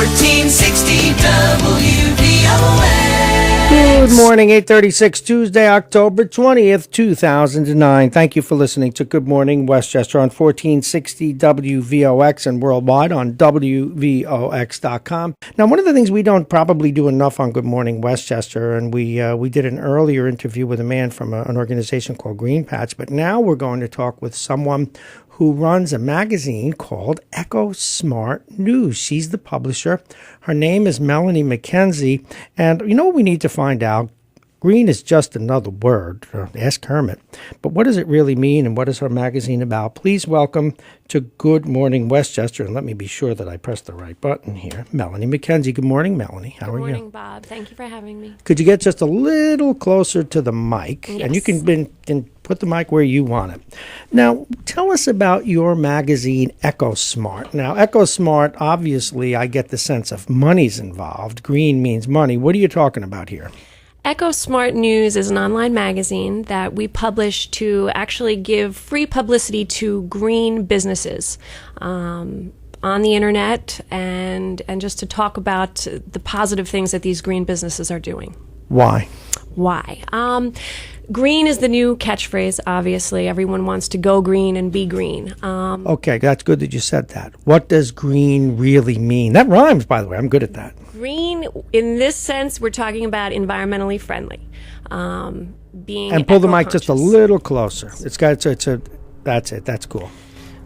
1460 WVOX. Good morning, 8:36, Tuesday, October 20th, 2009. Thank you for listening to Good Morning Westchester on 1460 WVOX and worldwide on WVOX.com. Now, one of the things we don't probably do enough on Good Morning Westchester, and we did an earlier interview with a man from an organization called Green Patch, but now we're going to talk with someone who runs a magazine called EcoSmart News. She's the publisher. Her name is Melanie MacKenzie. And you know what we need to find out? Green is just another word. Ask Kermit. But what does it really mean, and what is her magazine about? Please welcome to Good Morning Westchester. And let me be sure that I press the right button here. Melanie MacKenzie. Good morning, Melanie. How are you? Good morning, Bob. Thank you for having me. Could you get just a little closer to the mic? Yes. And you can put the mic where you want it. Now, tell us about your magazine, EcoSmart. Now, EcoSmart, obviously, I get the sense of money's involved. Green means money. What are you talking about here? EcoSmart News is an online magazine that we publish to actually give free publicity to green businesses on the internet and just to talk about the positive things that these green businesses are doing. Why? Green is the new catchphrase, obviously. Everyone wants to go green and be green. Okay, that's good that you said that. What does green really mean? That rhymes, by the way. I'm good at that. Green, in this sense, we're talking about environmentally friendly. Being and pull the mic just a eco-conscious. little closer. That's it. That's cool.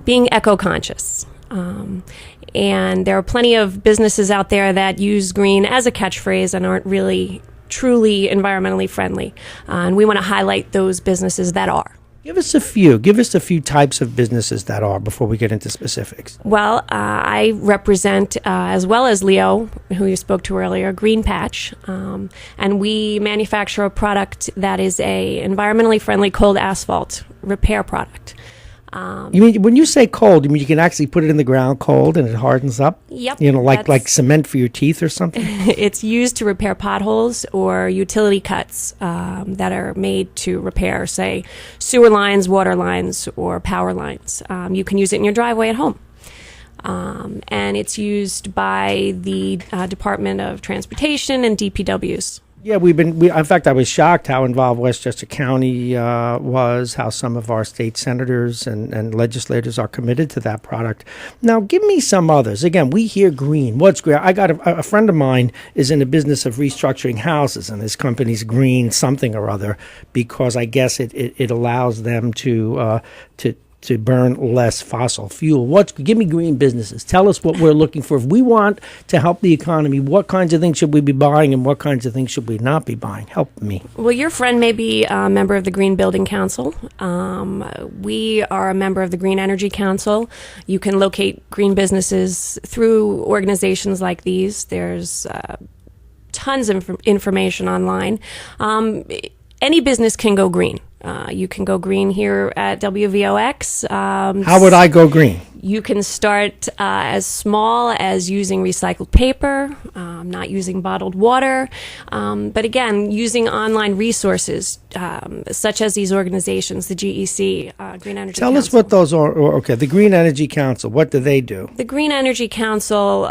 Being eco-conscious. And there are plenty of businesses out there that use green as a catchphrase and aren't really truly environmentally friendly. And we want to highlight those businesses that are. Give us a few types of businesses that are before we get into specifics. Well, I represent, as well as Leo, who you spoke to earlier, Green Patch, and we manufacture a product that is a environmentally friendly cold asphalt repair product. You mean when you say cold, you mean you can actually put it in the ground cold and it hardens up? Yep. You know, like cement for your teeth or something? It's used to repair potholes or utility cuts that are made to repair, say, sewer lines, water lines, or power lines. You can use it in your driveway at home. And it's used by the Department of Transportation and DPWs. Yeah, in fact, I was shocked how involved Westchester County was, how some of our state senators and legislators are committed to that product. Now, give me some others. Again, we hear green. What's green? I got a friend of mine is in the business of restructuring houses, and his company's green something or other because I guess it allows them to burn less fossil fuel. Give me green businesses. Tell us what we're looking for. If we want to help the economy, what kinds of things should we be buying and what kinds of things should we not be buying? Help me. Well, your friend may be a member of the Green Building Council. We are a member of the Green Energy Council. You can locate green businesses through organizations like these. There's tons of information online. Any business can go green. You can go green here at WVOX. How would I go green? You can start as small as using recycled paper, not using bottled water, but again, using online resources such as these organizations, the GEC, Green Energy Council. Tell us what those are. Okay, the Green Energy Council, what do they do? The Green Energy Council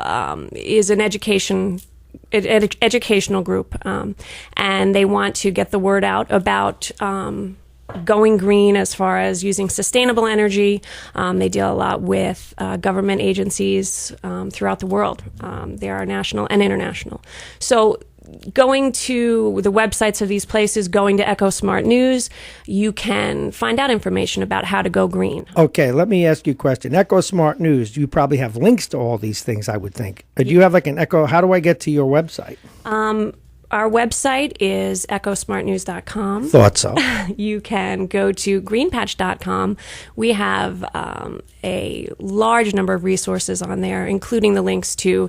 is an educational group, and they want to get the word out about going green as far as using sustainable energy. They deal a lot with government agencies throughout the world. They are national and international. So going to the websites of these places, going to EcoSmart News, you can find out information about how to go green. Okay, let me ask you a question. EcoSmart News, you probably have links to all these things, I would think. Do you have like an Eco? How do I get to your website? Our website is ecosmartnews.com. Thought so. You can go to greenpatch.com. We have a large number of resources on there, including the links to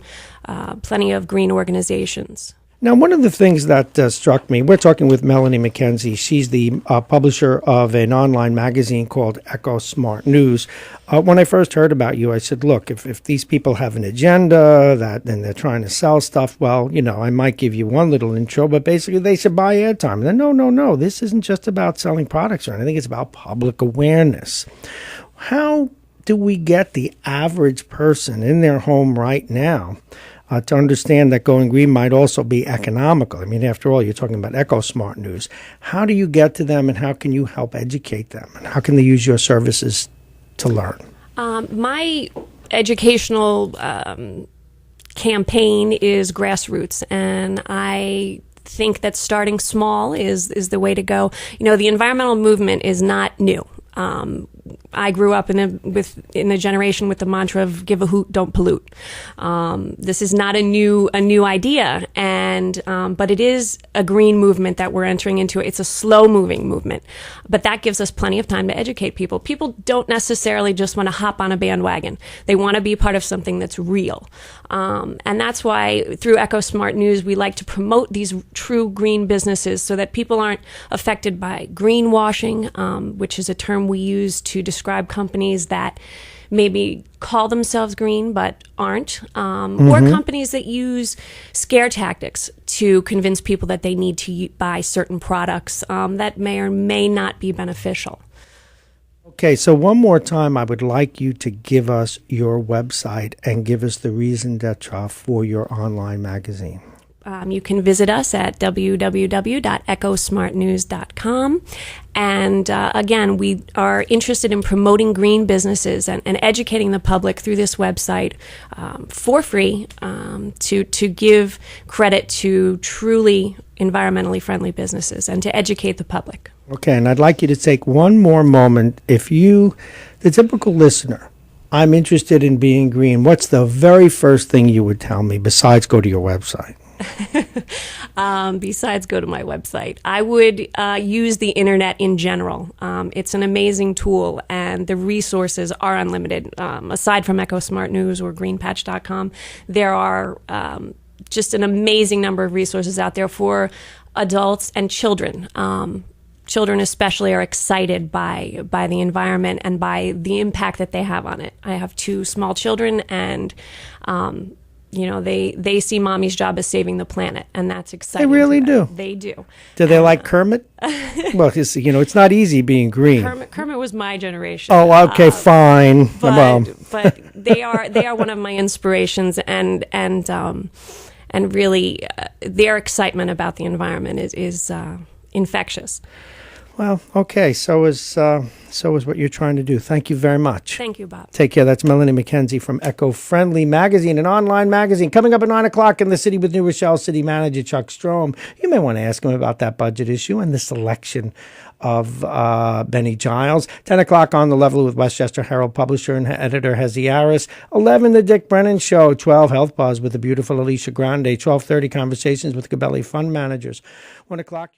plenty of green organizations. Now, one of the things that struck me, we're talking with Melanie MacKenzie. She's the publisher of an online magazine called EcoSmart News. When I first heard about you, I said, look, if these people have an agenda and they're trying to sell stuff, well, you know, I might give you one little intro, but basically they should buy airtime. And then, no, this isn't just about selling products or anything. It's about public awareness. How do we get the average person in their home right now to understand that going green might also be economical. I mean, after all, you're talking about EcoSmart news. How do you get to them, and how can you help educate them? And how can they use your services to learn? My educational campaign is grassroots, and I think that starting small is the way to go. You know, the environmental movement is not new. I grew up in a generation with the mantra of "give a hoot, don't pollute." This is not a new idea, and but it is a green movement that we're entering into. It's a slow moving movement, but that gives us plenty of time to educate people. People don't necessarily just want to hop on a bandwagon. They want to be part of something that's real, and that's why through EcoSmart News we like to promote these true green businesses so that people aren't affected by greenwashing, which is a term we use to describe companies that maybe call themselves green but aren't, or companies that use scare tactics to convince people that they need to buy certain products that may or may not be beneficial. Okay, so one more time, I would like you to give us your website and give us the raison d'etre for your online magazine. You can visit us at www.ecosmartnews.com. And again, we are interested in promoting green businesses and educating the public through this website for free to give credit to truly environmentally friendly businesses and to educate the public. Okay, and I'd like you to take one more moment. If you, the typical listener, I'm interested in being green, what's the very first thing you would tell me besides go to your website? Besides go to my website, I would use the internet in general. It's an amazing tool, and the resources are unlimited. Aside from EcoSmart News or greenpatch.com, there are just an amazing number of resources out there for adults and children. Children especially are excited by the environment and by the impact that they have on it. I have 2 small children, and you know, they see mommy's job as saving the planet, and that's exciting. They really do. They do. Do they like Kermit? Well, you know, it's not easy being green. Kermit was my generation. Oh, okay, fine. But they are one of my inspirations, and really their excitement about the environment is infectious. Well, okay, so is what you're trying to do. Thank you very much. Thank you, Bob. Take care. That's Melanie MacKenzie from Eco-Friendly Magazine, an online magazine. Coming up at 9 o'clock in the city with New Rochelle City Manager Chuck Strom. You may want to ask him about that budget issue and the selection of Benny Giles. 10 o'clock on The Level with Westchester Herald publisher and editor Hezi Harris. 11, The Dick Brennan Show. 12, Health Buzz with the beautiful Alicia Grande. 12:30, Conversations with Gabelli Fund Managers. 1 o'clock.